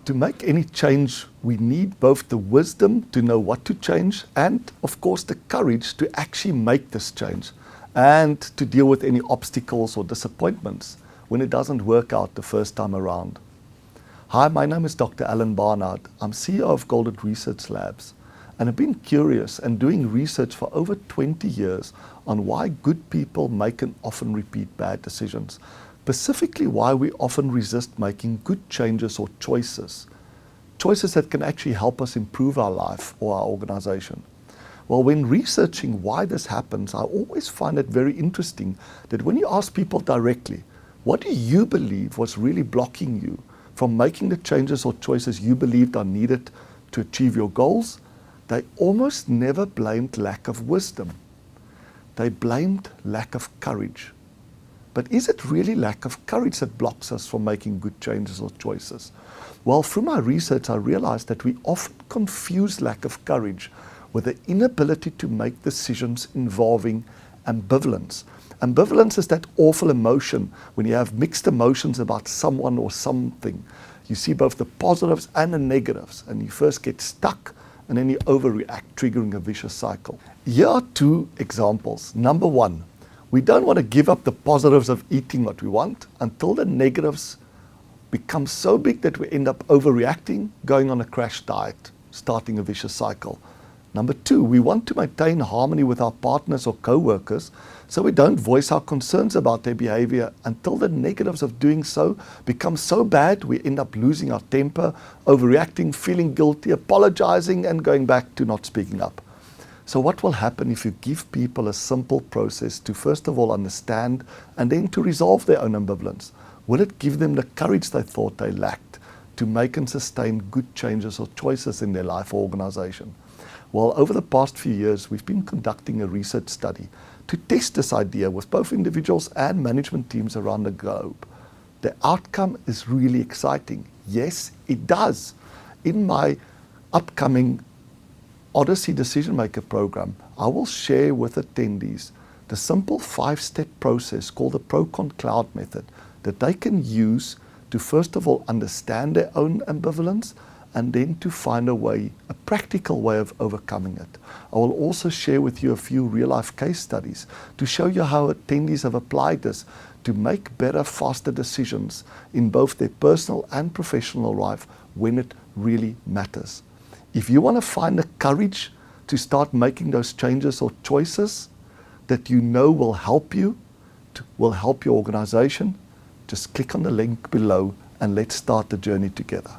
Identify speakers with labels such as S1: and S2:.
S1: To make any change, we need both the wisdom to know what to change and, of course, the courage to actually make this change and to deal with any obstacles or disappointments when it doesn't work out the first time around. Hi, my name is Dr. Alan Barnard. I'm CEO of Golden Research Labs, and I've been curious and doing research for over 20 years on why good people make and often repeat bad decisions. Specifically why we often resist making good changes or choices that can actually help us improve our life or our organization. Well, when researching why this happens, I always find it very interesting that when you ask people directly, what do you believe was really blocking you from making the changes or choices you believed are needed to achieve your goals? They almost never blamed lack of wisdom. They blamed lack of courage. But is it really lack of courage that blocks us from making good changes or choices? Well, through my research, I realized that we often confuse lack of courage with the inability to make decisions involving ambivalence. Ambivalence is that awful emotion when you have mixed emotions about someone or something. You see both the positives and the negatives, and you first get stuck and then you overreact, triggering a vicious cycle. Here are two examples. Number one, we don't want to give up the positives of eating what we want until the negatives become so big that we end up overreacting, going on a crash diet, starting a vicious cycle. Number two, we want to maintain harmony with our partners or co-workers, so we don't voice our concerns about their behavior until the negatives of doing so become so bad we end up losing our temper, overreacting, feeling guilty, apologizing, and going back to not speaking up. So what will happen if you give people a simple process to first of all understand and then to resolve their own ambivalence? Will it give them the courage they thought they lacked to make and sustain good changes or choices in their life or organization? Well, over the past few years, we've been conducting a research study to test this idea with both individuals and management teams around the globe. The outcome is really exciting. Yes, it does. In my upcoming Odyssey Decision Maker program, I will share with attendees the simple 5-step process called the ProCon Cloud method that they can use to first of all understand their own ambivalence and then to find a practical way of overcoming it. I will also share with you a few real-life case studies to show you how attendees have applied this to make better, faster decisions in both their personal and professional life when it really matters. If you want to find the courage to start making those changes or choices that you know will help you, will help your organization, just click on the link below and let's start the journey together.